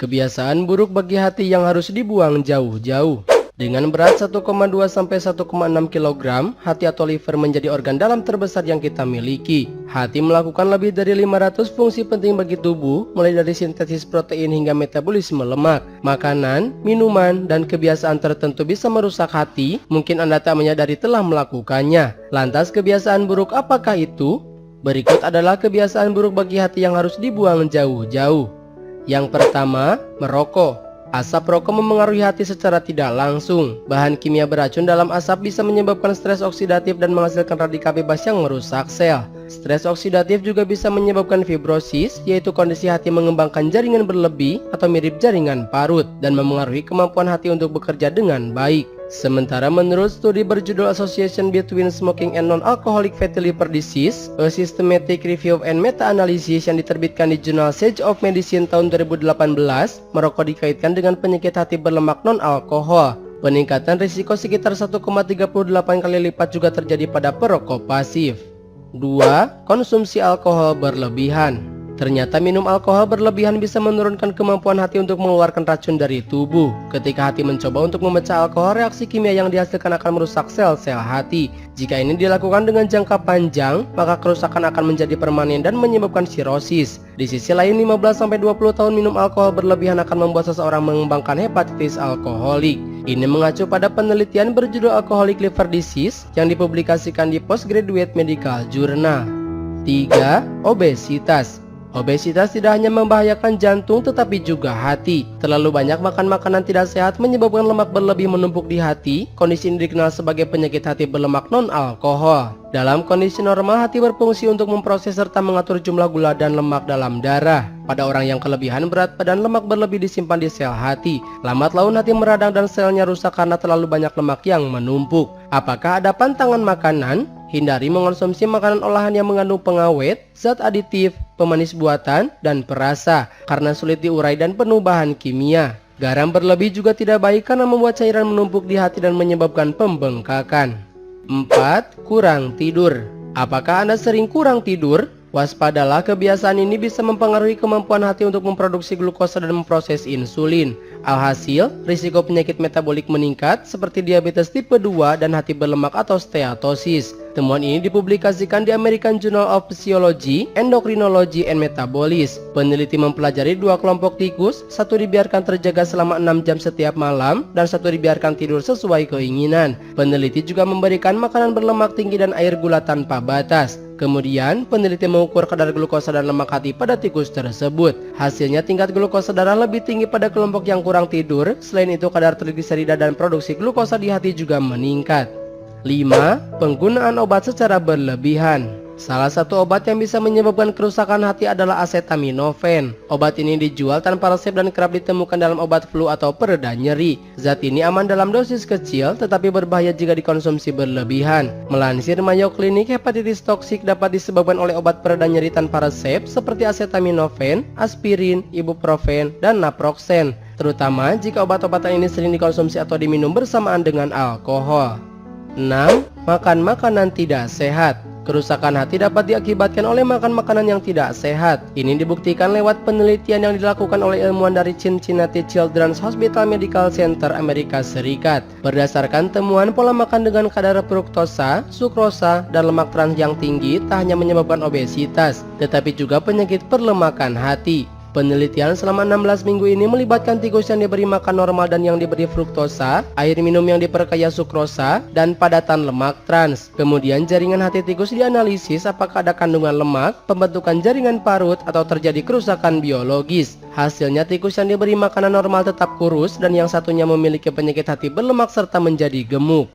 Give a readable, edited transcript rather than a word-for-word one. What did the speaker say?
Kebiasaan buruk bagi hati yang harus dibuang jauh-jauh. Dengan berat 1,2 sampai 1,6 kg, hati atau liver menjadi organ dalam terbesar yang kita miliki. Hati melakukan lebih dari 500 fungsi penting bagi tubuh, mulai dari sintesis protein hingga metabolisme lemak. Makanan, minuman, dan kebiasaan tertentu bisa merusak hati. Mungkin Anda tak menyadari telah melakukannya. Lantas kebiasaan buruk apakah itu? Berikut adalah kebiasaan buruk bagi hati yang harus dibuang jauh-jauh. Yang pertama, merokok. Asap rokok memengaruhi hati secara tidak langsung. Bahan kimia beracun dalam asap bisa menyebabkan stres oksidatif dan menghasilkan radikal bebas yang merusak sel. Stres oksidatif juga bisa menyebabkan fibrosis, yaitu kondisi hati mengembangkan jaringan berlebih atau mirip jaringan parut, dan memengaruhi kemampuan hati untuk bekerja dengan baik. Sementara menurut studi berjudul Association Between Smoking and Non-Alcoholic Fatty Liver Disease, A Systematic Review and Meta-Analysis yang diterbitkan di jurnal Science of Medicine tahun 2018, merokok dikaitkan dengan penyakit hati berlemak non-alkohol. Peningkatan risiko sekitar 1,38 kali lipat juga terjadi pada perokok pasif. 2. Konsumsi alkohol berlebihan. Ternyata minum alkohol berlebihan bisa menurunkan kemampuan hati untuk mengeluarkan racun dari tubuh. Ketika hati mencoba untuk memecah alkohol, reaksi kimia yang dihasilkan akan merusak sel-sel hati. Jika ini dilakukan dengan jangka panjang, maka kerusakan akan menjadi permanen dan menyebabkan sirosis. Di sisi lain, 15-20 tahun minum alkohol berlebihan akan membuat seseorang mengembangkan hepatitis alkoholik. Ini mengacu pada penelitian berjudul Alcoholic Liver Disease yang dipublikasikan di Postgraduate Medical Journal. 3. Obesitas. Obesitas tidak hanya membahayakan jantung tetapi juga hati. Terlalu banyak makan makanan tidak sehat menyebabkan lemak berlebih menumpuk di hati. Kondisi ini dikenal sebagai penyakit hati berlemak non-alkohol. Dalam kondisi normal, hati berfungsi untuk memproses serta mengatur jumlah gula dan lemak dalam darah. Pada orang yang kelebihan berat badan, lemak berlebih disimpan di sel hati. Lambat laun hati meradang dan selnya rusak karena terlalu banyak lemak yang menumpuk. Apakah ada pantangan makanan? Hindari mengonsumsi makanan olahan yang mengandung pengawet, zat aditif, pemanis buatan, dan perasa karena sulit diurai dan penuh bahan kimia. Garam berlebih juga tidak baik karena membuat cairan menumpuk di hati dan menyebabkan pembengkakan. 4. Kurang tidur. Apakah Anda sering kurang tidur? Waspadalah, kebiasaan ini bisa mempengaruhi kemampuan hati untuk memproduksi glukosa dan memproses insulin. Alhasil, risiko penyakit metabolik meningkat seperti diabetes tipe 2 dan hati berlemak atau steatosis. Temuan ini dipublikasikan di American Journal of Physiology, Endocrinology and Metabolism. Peneliti mempelajari dua kelompok tikus, satu dibiarkan terjaga selama 6 jam setiap malam dan satu dibiarkan tidur sesuai keinginan. Peneliti juga memberikan makanan berlemak tinggi dan air gula tanpa batas. Kemudian, peneliti mengukur kadar glukosa dan lemak hati pada tikus tersebut. Hasilnya, tingkat glukosa darah lebih tinggi pada kelompok yang kurang tidur. Selain itu, kadar trigliserida dan produksi glukosa di hati juga meningkat. 5. Penggunaan obat secara berlebihan. Salah satu obat yang bisa menyebabkan kerusakan hati adalah acetaminophen. Obat ini dijual tanpa resep dan kerap ditemukan dalam obat flu atau pereda nyeri. Zat ini aman dalam dosis kecil tetapi berbahaya jika dikonsumsi berlebihan. Melansir Mayo Clinic, hepatitis toksik dapat disebabkan oleh obat pereda nyeri tanpa resep seperti acetaminophen, aspirin, ibuprofen, dan naproxen, terutama jika obat-obatan ini sering dikonsumsi atau diminum bersamaan dengan alkohol. 6. Makan makanan tidak sehat. Kerusakan hati dapat diakibatkan oleh makan makanan yang tidak sehat. Ini dibuktikan lewat penelitian yang dilakukan oleh ilmuwan dari Cincinnati Children's Hospital Medical Center, Amerika Serikat. Berdasarkan temuan, pola makan dengan kadar fruktosa, sukrosa, dan lemak trans yang tinggi tak hanya menyebabkan obesitas, tetapi juga penyakit perlemakan hati. Penelitian selama 16 minggu ini melibatkan tikus yang diberi makan normal dan yang diberi fruktosa, air minum yang diperkaya sukrosa, dan padatan lemak trans. Kemudian jaringan hati tikus dianalisis apakah ada kandungan lemak, pembentukan jaringan parut, atau terjadi kerusakan biologis. Hasilnya, tikus yang diberi makanan normal tetap kurus dan yang satunya memiliki penyakit hati berlemak serta menjadi gemuk.